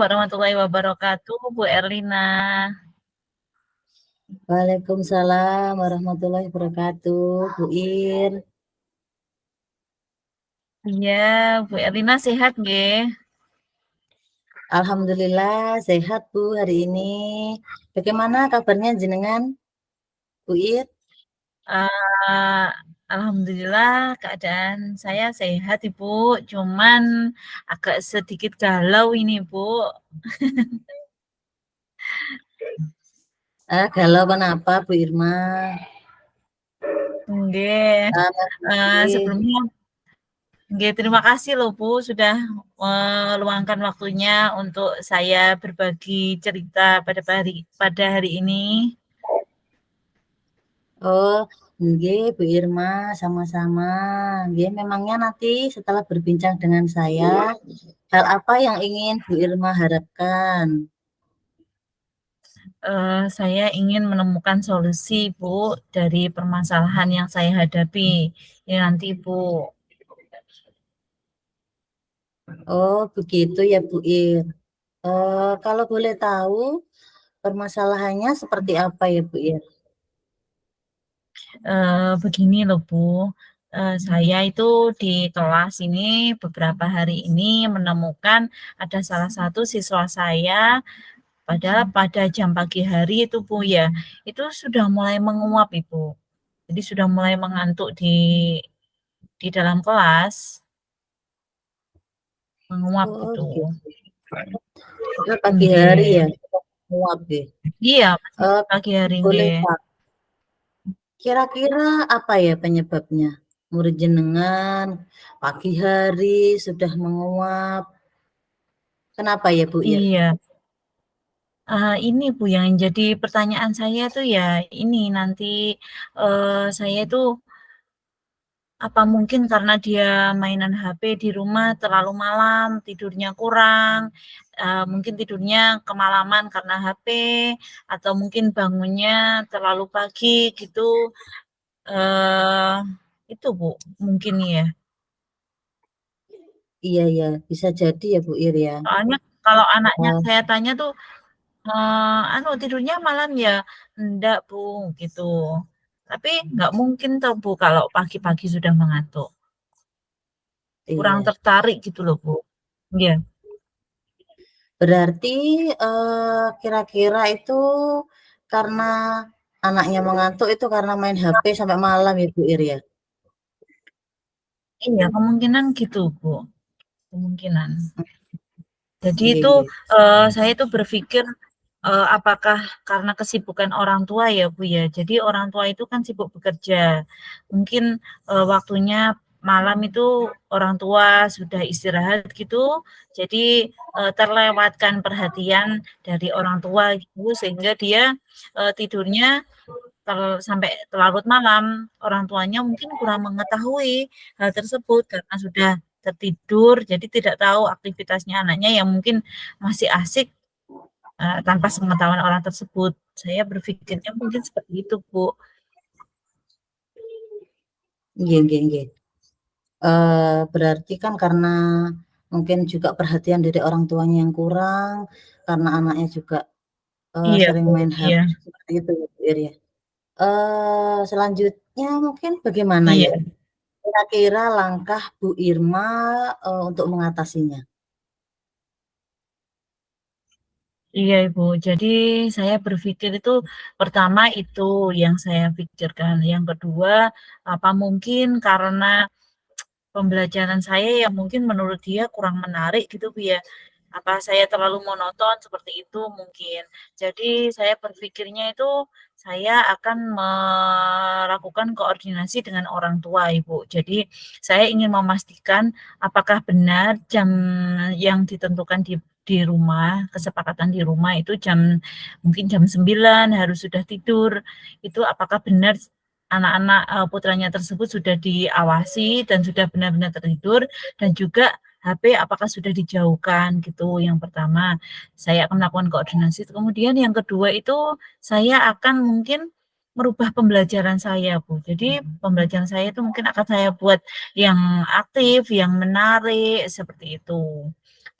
warahmatullahi wabarakatuh, Bu Erlina. Waalaikumsalam warahmatullahi wabarakatuh, Bu Ir. Iya, Bu Erlina sehat nggih? Alhamdulillah sehat Bu hari ini. Bagaimana kabarnya jenengan, Bu Ir? Eh, Alhamdulillah keadaan saya sehat, Ibu. Cuman agak sedikit galau ini, Bu. Galau kenapa Bu Irma? Nggih. Nggih. Sebelumnya nggih, terima kasih loh Bu sudah meluangkan waktunya untuk saya berbagi cerita pada hari ini. Oh, nggih Bu Irma, sama-sama. Nggih, memangnya nanti setelah berbincang dengan saya, hal apa yang ingin Bu Irma harapkan? Saya ingin menemukan solusi, Bu, dari permasalahan yang saya hadapi. Ya nanti, Bu. Oh, begitu ya Bu Ir. Kalau boleh tahu permasalahannya seperti apa ya Bu Ir? Begini loh, Bu. Saya itu di kelas ini beberapa hari ini menemukan ada salah satu siswa saya, padahal pada jam pagi hari itu, Bu, ya, itu sudah mulai menguap, Ibu. Jadi sudah mulai mengantuk di dalam kelas, menguap Oh, gitu. begitu. Pagi hari Nggih. ya, muap nggih. Iya, masih Eee, pagi hari Boleh nggih. tahu kira-kira apa ya penyebabnya? Murid jenengan pagi hari sudah menguap, kenapa ya, Bu Ir? Iya, ini Bu yang jadi pertanyaan saya tuh ya ini nanti, saya itu apa mungkin karena dia mainan HP di rumah terlalu malam, tidurnya kurang, mungkin tidurnya kemalaman karena HP, atau mungkin bangunnya terlalu pagi gitu, eee, itu Bu, mungkin ya. Iya ya, bisa jadi ya, Bu Ir ya. Soalnya kalau anaknya Eee, saya tanya tuh, tidurnya malam ya? Enggak, Bu, gitu. Tapi nggak mungkin tuh, Bu, kalau pagi-pagi sudah mengantuk. Kurang iya. tertarik gitu loh, Bu. Iya. Berarti, kira-kira itu karena anaknya mengantuk itu karena main HP sampai malam ya, Bu Ir ya? Iya, kemungkinan gitu, Bu, kemungkinan. Jadi Nggih itu, nggih. saya itu berpikir, apakah karena kesibukan orang tua ya, Bu, ya. Jadi orang tua itu kan sibuk bekerja. Mungkin, waktunya malam itu orang tua sudah istirahat gitu, jadi, terlewatkan perhatian dari orang tua gitu, sehingga dia, tidurnya sampai larut malam. Orang tuanya mungkin kurang mengetahui hal tersebut karena sudah tertidur, jadi tidak tahu aktivitasnya anaknya yang mungkin masih asik, tanpa sepengetahuan orang tersebut. Saya berpikirnya mungkin seperti itu, Bu. Nggih nggih nggih. Berarti kan karena mungkin juga perhatian dari orang tuanya yang kurang, karena anaknya juga, Iya, sering Bu, main iya, HP seperti itu ya, Bu Ir ya. Selanjutnya mungkin bagaimana ya, iya. kira-kira langkah Bu Irma, untuk mengatasinya? Iya, Ibu. Jadi saya berpikir itu pertama itu yang saya pikirkan. Yang kedua, apa mungkin karena pembelajaran saya yang mungkin menurut dia kurang menarik gitu, Bu, ya. Apa saya terlalu monoton seperti itu mungkin. Jadi saya berpikirnya itu saya akan melakukan koordinasi dengan orang tua, Ibu. Jadi saya ingin memastikan apakah benar jam yang ditentukan di rumah, kesepakatan di rumah itu mungkin jam 9 harus sudah tidur. Itu apakah benar anak-anak, putranya tersebut sudah diawasi dan sudah benar-benar tertidur, dan juga HP apakah sudah dijauhkan gitu, yang pertama. Saya akan melakukan koordinasi, kemudian yang kedua itu saya akan mungkin merubah pembelajaran saya, Bu. Jadi pembelajaran saya itu mungkin akan saya buat yang aktif, yang menarik, seperti itu.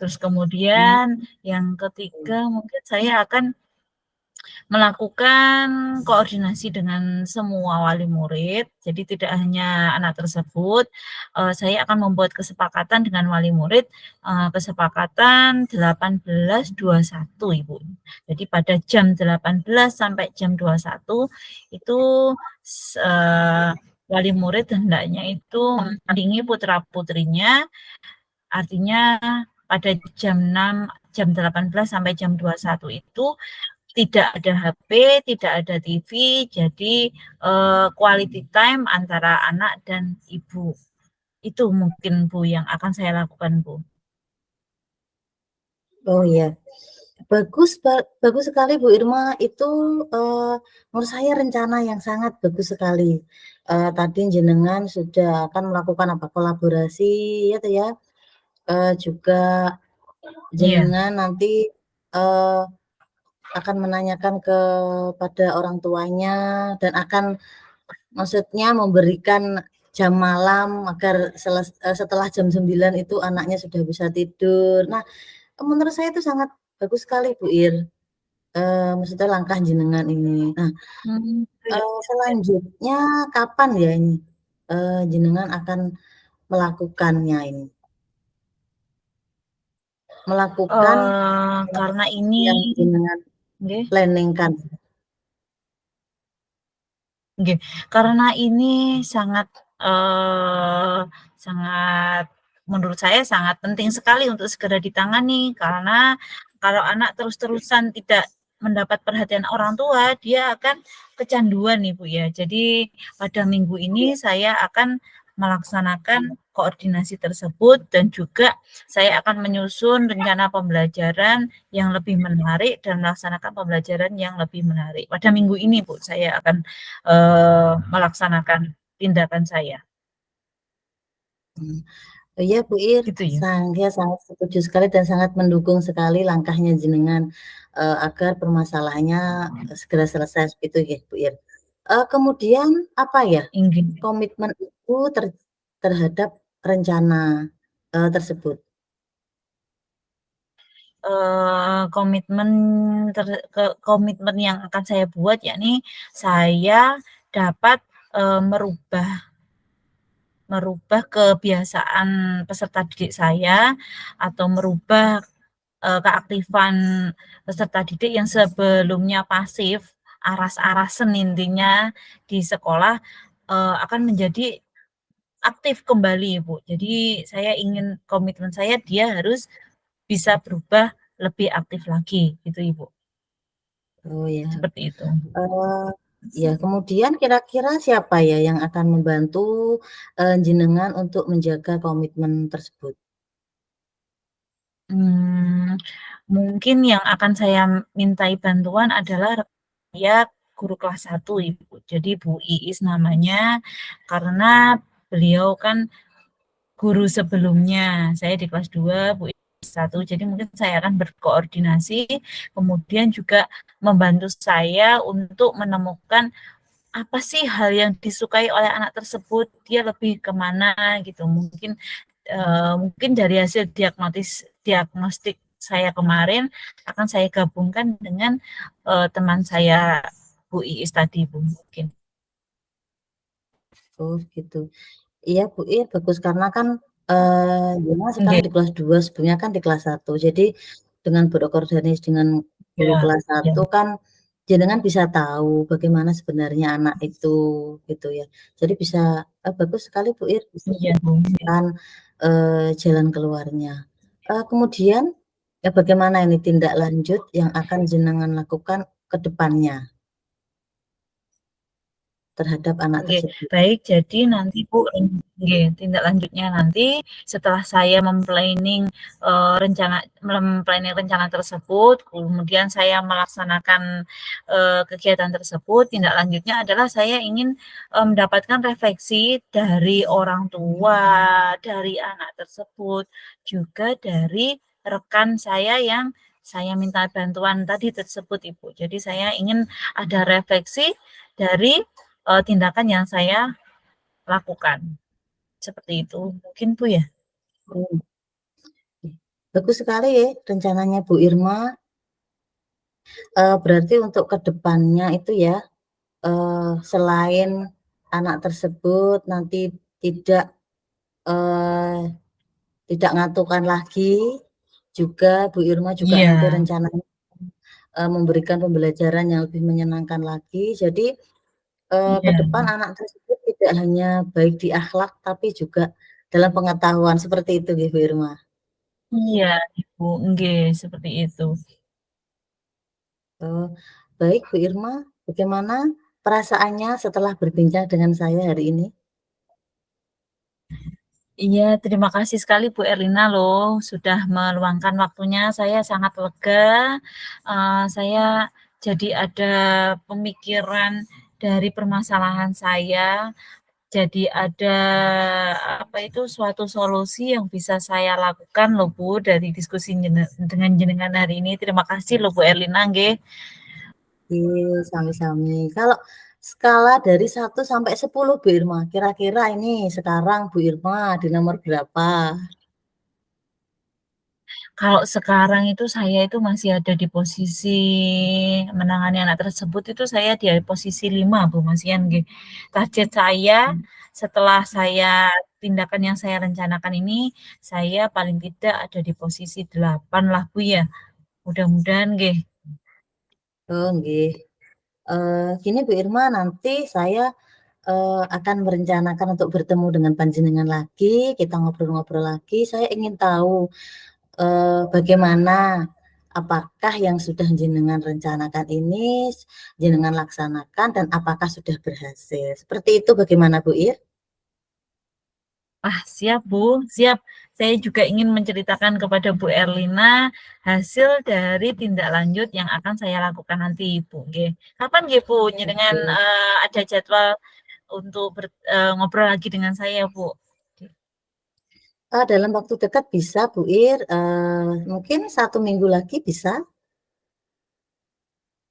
Terus Hmm. kemudian yang ketiga mungkin saya akan melakukan koordinasi dengan semua wali murid. Jadi tidak hanya anak tersebut, saya akan membuat kesepakatan dengan wali murid, kesepakatan 18.21 Ibu. Jadi pada jam 18 sampai jam 21 itu wali murid hendaknya itu mendampingi putra-putrinya, artinya pada jam 18 sampai jam 21 itu tidak ada HP, tidak ada TV, jadi quality time antara anak dan ibu. Itu mungkin Bu yang akan saya lakukan Bu. Oh iya, bagus sekali Bu Irma. Itu menurut saya rencana yang sangat bagus sekali. Tadi jenengan sudah akan melakukan apa kolaborasi ya tuh ya. Juga Iya, jenengan nanti uh, akan menanyakan kepada orang tuanya dan akan maksudnya memberikan jam malam agar setelah jam 9 itu anaknya sudah bisa tidur. Nah, menurut saya itu sangat bagus sekali Bu Ir. Maksudnya langkah jenengan ini. Nah, hmm, selanjutnya kapan ya ini jenengan akan melakukannya ini? Melakukan karena ini, yang jenengan nggih, planningkan. nggih, karena ini sangat eh, sangat menurut saya sangat penting sekali untuk segera ditangani karena kalau anak terus-terusan tidak mendapat perhatian orang tua, dia akan kecanduan nih Bu ya. Jadi pada minggu ini saya akan melaksanakan koordinasi tersebut dan juga saya akan menyusun rencana pembelajaran yang lebih menarik dan melaksanakan pembelajaran yang lebih menarik. Pada minggu ini Bu, saya akan melaksanakan tindakan saya. Iya Bu Ir, Gitu ya. saya sangat setuju sekali dan sangat mendukung sekali langkahnya jenengan agar permasalahannya segera selesai begitu ya Bu Ir. Kemudian apa ya Ingin komitmen Ibu terhadap rencana tersebut? komitmen komitmen yang akan saya buat yakni saya dapat merubah merubah kebiasaan peserta didik saya atau merubah keaktifan peserta didik yang sebelumnya pasif, aras-arasen intinya di sekolah, akan menjadi aktif kembali, Bu. Jadi saya ingin komitmen saya dia harus bisa berubah lebih aktif lagi, gitu, Ibu. Oh ya, Seperti itu. ya kemudian kira-kira siapa ya yang akan membantu jenengan untuk menjaga komitmen tersebut? Hmm, mungkin yang akan saya mintai bantuan adalah ya guru kelas 1 Ibu. Jadi Bu Iis namanya, karena beliau kan guru sebelumnya. Saya di kelas 2, Bu Iis 1. Jadi mungkin saya akan berkoordinasi, kemudian juga membantu saya untuk menemukan apa sih hal yang disukai oleh anak tersebut, dia lebih kemana gitu. Mungkin dari hasil diagnostik saya kemarin akan saya gabungkan dengan teman saya Bu Iis tadi Bu mungkin. Oh gitu. Iya Bu Ir, bagus karena kan jenengan sekarang Nggih, di kelas 2, sebelumnya kan di kelas 1. Jadi dengan berkoordinasi dengan guru ya, kelas ya, 1 kan jenengan bisa tahu bagaimana sebenarnya anak itu gitu ya. Jadi bisa bagus sekali Bu Ir bisa iya Bu. kan jalan keluarnya. Kemudian bagaimana ini tindak lanjut yang akan jenengan lakukan ke depannya terhadap anak Oke, tersebut? baik. Jadi nanti Bu, nggih, tindak lanjutnya nanti setelah saya memplanning rencana tersebut, kemudian saya melaksanakan kegiatan tersebut, tindak lanjutnya adalah saya ingin mendapatkan refleksi dari orang tua, dari anak tersebut, juga dari rekan saya yang saya minta bantuan tadi tersebut, Ibu. Jadi saya ingin ada refleksi dari tindakan yang saya lakukan. Seperti itu. Mungkin Bu ya? Hmm. Bagus sekali ya rencananya Bu Irma, berarti untuk ke depannya itu ya, selain anak tersebut nanti tidak, eee, tidak ngantukkan lagi, juga Bu Irma juga nanti Iya, rencananya, memberikan pembelajaran yang lebih menyenangkan lagi. Jadi, ke iya, depan anak tersebut tidak hanya baik di akhlak, tapi juga dalam pengetahuan, seperti itu nggih Bu Irma? iya, Ibu, nggih, seperti itu. Oh, baik Bu Irma, bagaimana perasaannya setelah berbincang dengan saya hari ini? Iya, terima kasih sekali Bu Erlina loh, sudah meluangkan waktunya, saya sangat lega, saya jadi ada pemikiran dari permasalahan saya, jadi ada, apa itu, suatu solusi yang bisa saya lakukan loh Bu, dari diskusi dengan jenengan hari ini. Terima kasih loh Bu Erlina, nggih. Iya, sami-sami. Kalau skala dari 1 sampai 10 Bu Irma, kira-kira ini sekarang Bu Irma di nomor berapa? Kalau sekarang itu saya itu masih ada di posisi menangani anak tersebut itu saya di posisi 5 Bu, Masian nggih. Target saya setelah saya tindakan yang saya rencanakan ini, saya paling tidak ada di posisi 8 lah Bu ya, mudah-mudahan nggih. Oh, nggih. Gini Bu Irma, nanti saya, akan merencanakan untuk bertemu dengan panjenengan lagi, kita ngobrol-ngobrol lagi. Saya ingin tahu, bagaimana, apakah yang sudah jenengan rencanakan ini jenengan laksanakan dan apakah sudah berhasil? Seperti itu bagaimana Bu Ir? Ah, siap Bu, siap. Saya juga ingin menceritakan kepada Bu Erlina hasil dari tindak lanjut yang akan saya lakukan nanti Bu, nggih. Kapan nggih Bu njenengan, Oke. ada jadwal untuk ngobrol lagi dengan saya, Bu? Dalam waktu dekat bisa Bu Ir, mungkin 1 minggu lagi bisa?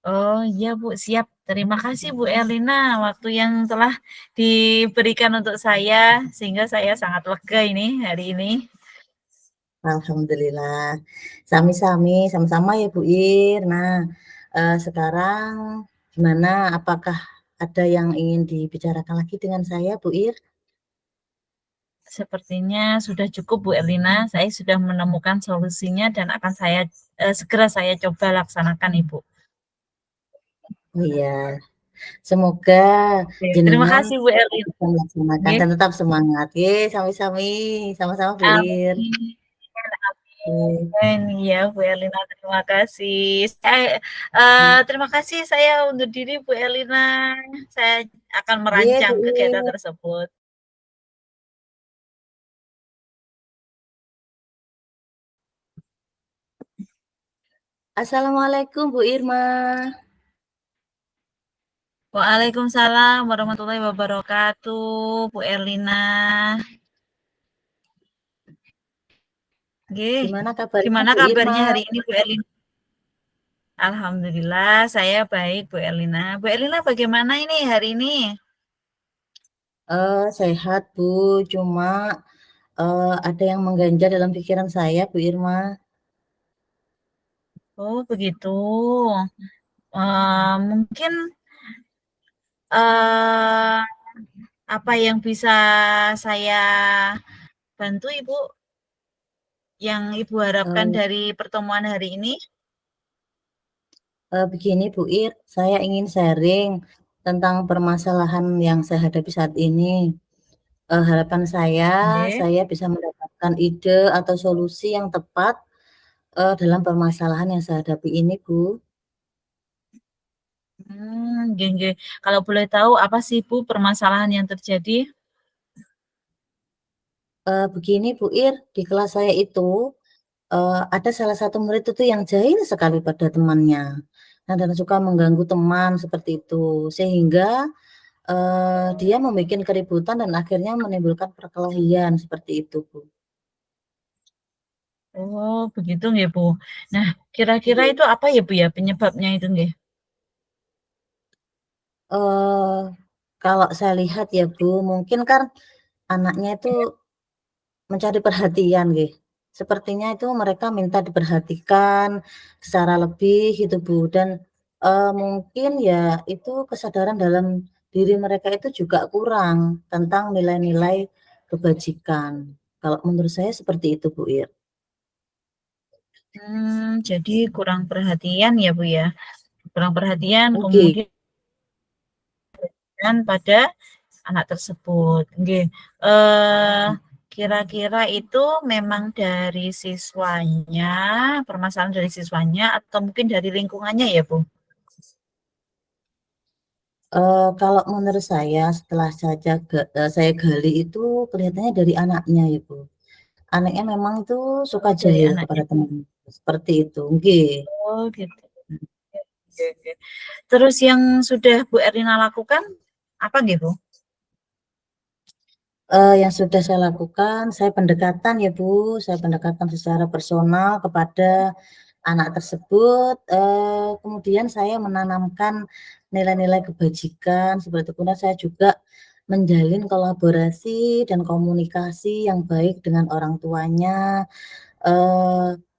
Oh, iya, Bu, siap. Terima kasih, Bu Erlina, waktu yang telah diberikan untuk saya, sehingga saya sangat lega ini, hari ini. Alhamdulillah. Sami-sami, sama-sama ya Bu Ir. Nah, sekarang gimana, apakah ada yang ingin dibicarakan lagi dengan saya Bu Ir? Sepertinya sudah cukup, Bu Erlina. Saya sudah menemukan solusinya dan akan segera saya coba laksanakan, Ibu. Oh iya, semoga Oke, terima jenengan kasih, Bu Erlina. bisa melaksanakan Nggih. dan tetap semangat. Ye, sami-sami, sama-sama Bu Ir. Amin. Oke. Amin. Iya, Bu Erlina, terima kasih. Terima kasih, saya undur diri, Bu Erlina. Saya akan Ye merancang Bu kegiatan Ir. tersebut. Assalamualaikum Bu Irma. Waalaikumsalam warahmatullahi wabarakatuh, Bu Erlina. Nggih, Gimana kabarnya gimana Bu Irma? kabarnya hari ini, Bu Erlina? Alhamdulillah, saya baik, Bu Erlina. Bu Erlina, bagaimana ini hari ini? Sehat Bu, cuma, ada yang mengganjal dalam pikiran saya Bu Irma. Oh, begitu. Mungkin eh, apa yang bisa saya bantu, Ibu? Yang Ibu harapkan Eee dari pertemuan hari ini? Begini Bu Ir, saya ingin sharing tentang permasalahan yang saya hadapi saat ini. Harapan Nggih. saya bisa mendapatkan ide atau solusi yang tepat, dalam permasalahan yang saya hadapi ini Bu. Nggih, nggih. Kalau boleh tahu apa sih, Bu, permasalahan yang terjadi? Begini Bu Ir, di kelas saya itu, ada salah satu murid itu yang jahil sekali pada temannya. Nah, dan suka mengganggu teman seperti itu, sehingga, dia membuat keributan dan akhirnya menimbulkan perkelahian, seperti itu Bu. Oh, begitu nggih, Bu. Nah, kira-kira itu apa ya, Bu, ya, penyebabnya itu nggih? Eee, Kalau saya lihat ya Bu, mungkin kan anaknya itu mencari perhatian nggih. sepertinya itu mereka minta diperhatikan secara lebih gitu, Bu, dan, mungkin ya itu kesadaran dalam diri mereka itu juga kurang tentang nilai-nilai kebajikan. Kalau menurut saya seperti itu, Bu, Ir. Jadi kurang perhatian ya, Bu, ya? Kurang perhatian, Oke. kemudian pada anak tersebut, nggih. Kira-kira itu memang dari siswanya, permasalahan dari siswanya atau mungkin dari lingkungannya ya, Bu? Kalau menurut saya setelah saya gali itu kelihatannya dari anaknya ya, Bu. Anaknya memang itu suka Oh, dari jahil anaknya. kepada teman, seperti itu, nggih. Oh, gitu. Oke, oke. Terus yang sudah Bu Erlina lakukan apa nggih, Bu? Yang sudah saya lakukan, saya pendekatan ya, Bu, saya pendekatan secara personal kepada anak tersebut, kemudian saya menanamkan nilai-nilai kebajikan, seperti itu. Kemudian saya juga menjalin kolaborasi dan komunikasi yang baik dengan orang tuanya,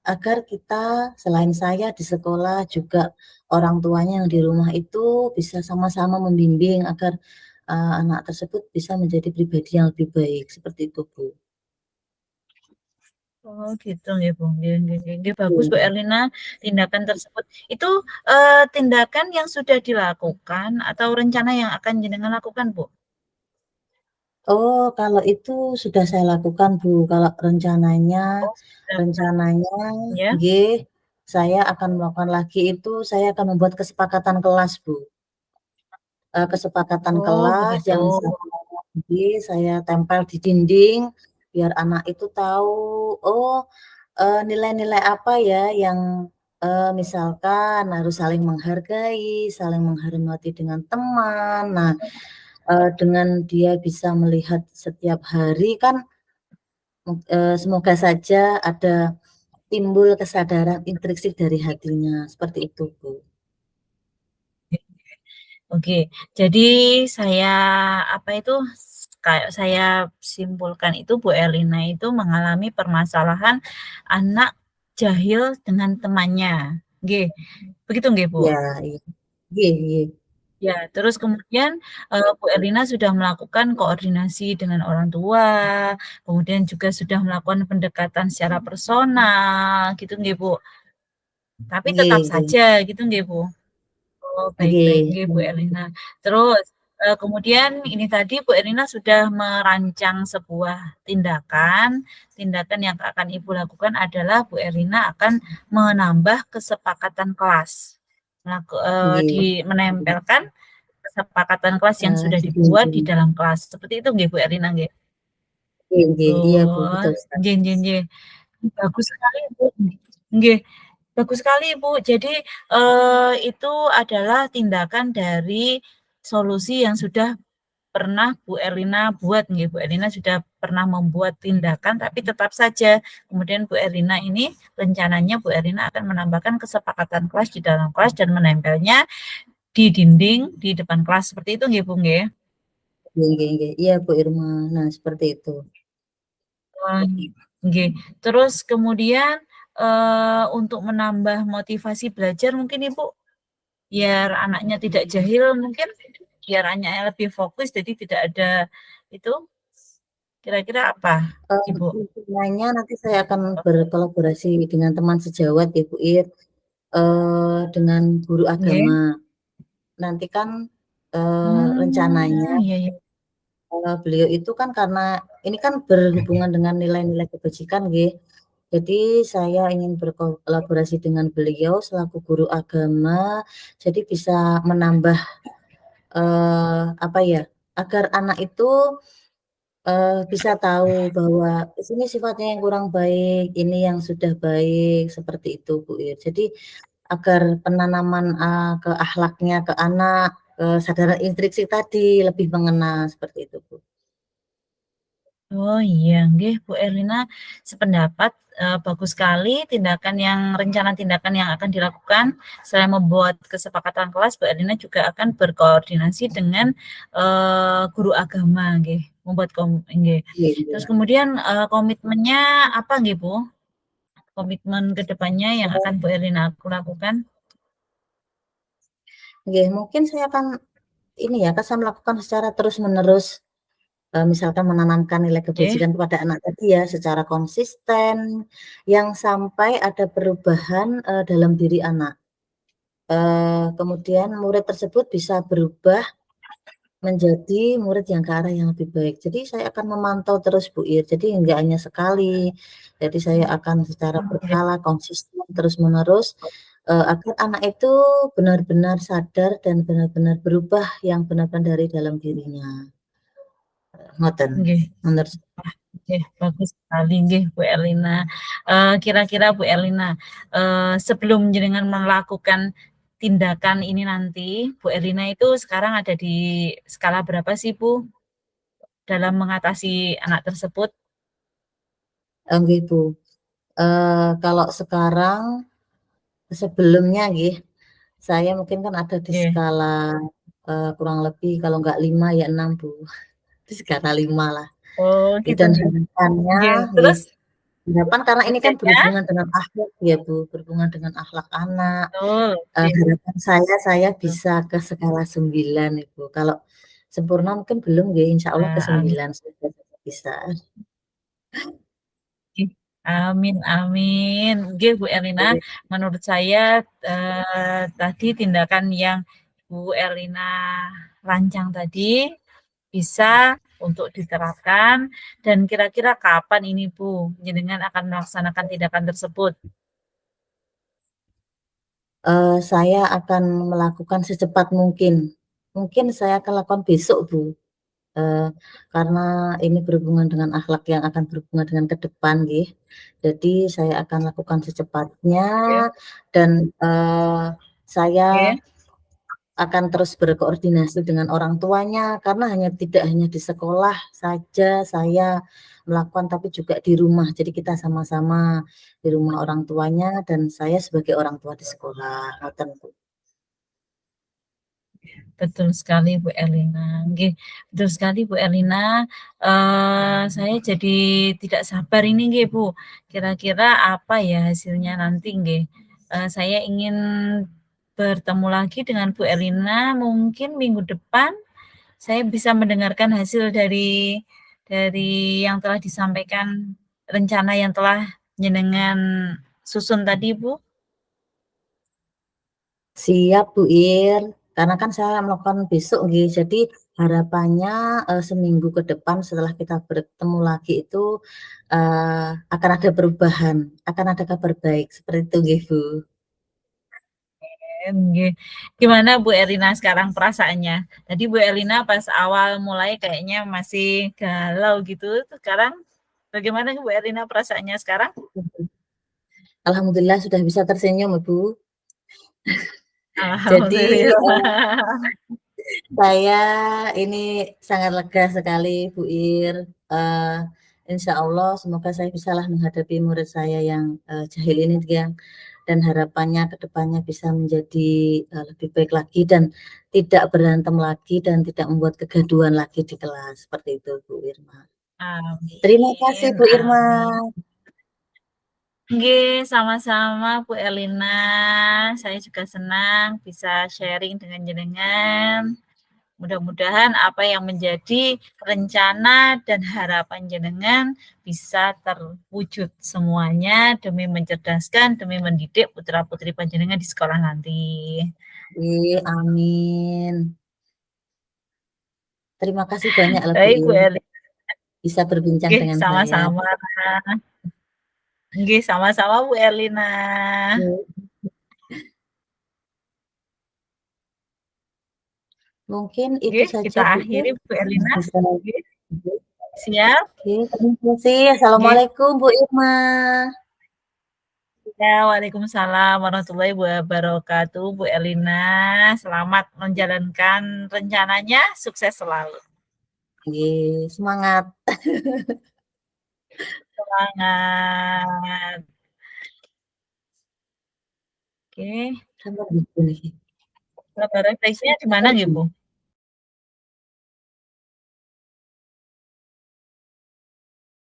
agar kita selain saya di sekolah juga orang tuanya yang di rumah itu bisa sama-sama membimbing agar, anak tersebut bisa menjadi pribadi yang lebih baik, seperti itu, Bu. Oh, gitu nggih, Bu. Nggih, nggih, nggih, nggih, bagus Bu Iya. Erlina tindakan tersebut. Itu, tindakan yang sudah dilakukan atau rencana yang akan jenengan lakukan, Bu? Oh, kalau itu sudah saya lakukan, Bu. Kalau rencananya Oh, sudah. rencananya Ya? nggih, saya akan melakukan lagi itu, saya akan membuat kesepakatan kelas, Bu. Kesepakatan Oh, kelas begitu. yang saya tempel di dinding, biar anak itu tahu, oh, nilai-nilai apa ya yang, misalkan harus saling menghargai, saling menghormati dengan teman. Nah, dengan dia bisa melihat setiap hari kan, semoga saja ada timbul kesadaran intrinsik dari hatinya, seperti itu, Bu. Oke, jadi saya apa itu kayak saya simpulkan itu Bu Erlina itu mengalami permasalahan anak jahil dengan temannya. Nggih, begitu nggih, Bu? Iya, iya. Nggih, nggih. Ya, terus kemudian, Bu Erlina sudah melakukan koordinasi dengan orang tua, kemudian juga sudah melakukan pendekatan secara personal gitu nggih, Bu? Tapi Nggih, tetap nggih. saja gitu nggih, Bu? Oh, baik-baik, Nggih, nggih, Bu Erlina. Terus, kemudian ini tadi Bu Erlina sudah merancang sebuah tindakan, tindakan yang akan Ibu lakukan adalah Bu Erlina akan menambah kesepakatan kelas, nggih. menempelkan kesepakatan kelas yang sudah Di dibuat di dinding. dalam kelas. Seperti itu nggih, Bu Erlina, nggih? Nggih, nggih. Iya, Bu, Oh, betul sekali. nggih, nggih, nggih. Bagus sekali, Bu. Nggih. Bagus sekali, Bu. Jadi, itu adalah tindakan dari solusi yang sudah pernah Bu Erlina buat nggih. Bu Erlina sudah pernah membuat tindakan, tapi tetap saja kemudian Bu Erlina ini rencananya Bu Erlina akan menambahkan kesepakatan kelas di dalam kelas dan menempelnya di dinding di depan kelas. Seperti itu nggih, Bu, nggih? Nggih, nggih, nggih. Iya, Bu Irma. Nah, seperti itu. Oh, nggih. Terus kemudian, untuk menambah motivasi belajar mungkin Ibu biar anaknya tidak jahil mungkin, biar anaknya lebih fokus jadi tidak ada itu, kira-kira apa, Ibu? Rencananya nanti saya akan berkolaborasi dengan teman sejawat ya, Bu Ir, dengan guru Nggih. agama. Nanti kan, rencananya, Iya, iya. beliau itu kan karena ini kan berhubungan dengan nilai-nilai kebajikan nggih. Jadi saya ingin berkolaborasi dengan beliau selaku guru agama, jadi bisa menambah, apa ya, agar anak itu, bisa tahu bahwa ini sifatnya yang kurang baik, ini yang sudah baik, seperti itu, Bu Ir. Jadi agar penanaman, ke akhlaknya ke anak, kesadaran intrinsik tadi lebih mengena, seperti itu, Bu. Oh iya, nggih Bu Erlina sependapat, bagus sekali rencana tindakan yang akan dilakukan selain membuat kesepakatan kelas, Bu Erlina juga akan berkoordinasi dengan, guru agama nggih, membuat nggih. Iya, Terus iya. kemudian, komitmennya apa nggih Bu? komitmen ke depannya yang akan Bu Erlina lakukan? Nggih, mungkin saya akan ini ya, kan saya melakukan secara terus-menerus, misalkan menanamkan nilai Nggih, kebajikan kepada anak tadi ya, secara konsisten, yang sampai ada perubahan, dalam diri anak. Kemudian murid tersebut bisa berubah menjadi murid yang ke arah yang lebih baik. Jadi saya akan memantau terus Bu Ir, jadi enggak hanya sekali. Jadi saya akan secara nggih, berkala, konsisten, terus-menerus, agar anak itu benar-benar sadar dan benar-benar berubah yang benar-benar dari dalam dirinya. Ngoten, nggih. menurut Oke, bagus sekali nggih Bu Erlina. Kira-kira Bu Erlina, sebelum jenengan melakukan tindakan ini nanti, Bu Erlina itu sekarang ada di skala berapa sih Bu, dalam mengatasi anak tersebut? nggih Bu, kalau sekarang sebelumnya nggih, saya mungkin kan ada di Nggih. skala, kurang lebih kalau nggak 5 ya 6 Bu, di skala 5 lah. Oh gitu Dan nggih. harapannya Nggih, nggih, terus harapan karena ini kan kerjanya berhubungan dengan akhlak ya Bu, berhubungan dengan akhlak anak, betul, nggih, harapan saya betul. bisa ke skala 9 Ibu, kalau sempurna mungkin belum nggih, insyaallah ke Nah, amin. 9 semoga bisa. Nggih, amin amin. Nggih, Bu Erlina, Oke. menurut saya, tadi tindakan yang Bu Erlina rancang tadi bisa untuk diterapkan dan kira-kira kapan ini Bu, jenengan akan melaksanakan tindakan tersebut? Saya akan melakukan secepat mungkin. Mungkin saya akan lakukan besok, Bu, eee, karena ini berhubungan dengan akhlak yang akan berhubungan dengan ke depan nggih. Jadi saya akan lakukan secepatnya Oke dan, saya oke. akan terus berkoordinasi dengan orang tuanya karena tidak hanya di sekolah saja saya melakukan, tapi juga di rumah. Jadi kita sama-sama di rumah orang tuanya dan saya sebagai orang tua di sekolah, ngoten, Bu. Betul sekali Bu Erlina, nggih, betul sekali Bu Erlina, saya jadi tidak sabar ini nggih Bu, kira-kira apa ya hasilnya nanti nggih. Saya ingin bertemu lagi dengan Bu Erlina mungkin minggu depan, saya bisa mendengarkan hasil dari yang telah disampaikan, rencana yang telah jenengan susun tadi Bu. Siap, Bu Ir, karena kan saya melakukan besok nggih, jadi harapannya, seminggu ke depan setelah kita bertemu lagi itu, akan ada perubahan, akan ada kabar baik, seperti itu nggih, Bu. Nggih. Gimana Bu Erlina sekarang perasaannya? Tadi Bu Erlina pas awal mulai kayaknya masih galau gitu, sekarang bagaimana Bu Erlina perasaannya sekarang? Alhamdulillah sudah bisa tersenyum, Ibu. Jadi, Alhamdulillah. saya ini sangat lega sekali, Bu Ir, insyaallah semoga saya bisalah menghadapi murid saya yang, jahil ini dia, dan harapannya ke depannya bisa menjadi, lebih baik lagi dan tidak berantem lagi dan tidak membuat kegaduhan lagi di kelas, seperti itu, Bu Irma. Terima kasih, Amin Bu Irma. amin. Nggih, sama-sama Bu Erlina, saya juga senang bisa sharing dengan jenengan. Mudah-mudahan apa yang menjadi rencana dan harapan jenengan bisa terwujud semuanya demi mencerdaskan, demi mendidik putra-putri panjenengan di sekolah nanti. Amin. Terima kasih banyak loh, Bu Baik Bu Ir, Eli, bisa berbincang nggih dengan saya. sama-sama. Nggih sama-sama Bu Erlina. Mungkin itu Nggih, saja, kita Bu Ir, akhiri Bu yang Erlina. bisa Nggih, siap. oke, terima kasih. Nggih. Assalamualaikum, Bu Irma. Ya, waalaikumsalam warahmatullahi wabarakatuh, Bu Erlina. Selamat menjalankan rencananya, sukses selalu. Nggih, semangat. Semangat. Oke, Sampai gitu nih. kabar refleksinya di mana Sampai nggih, Bu?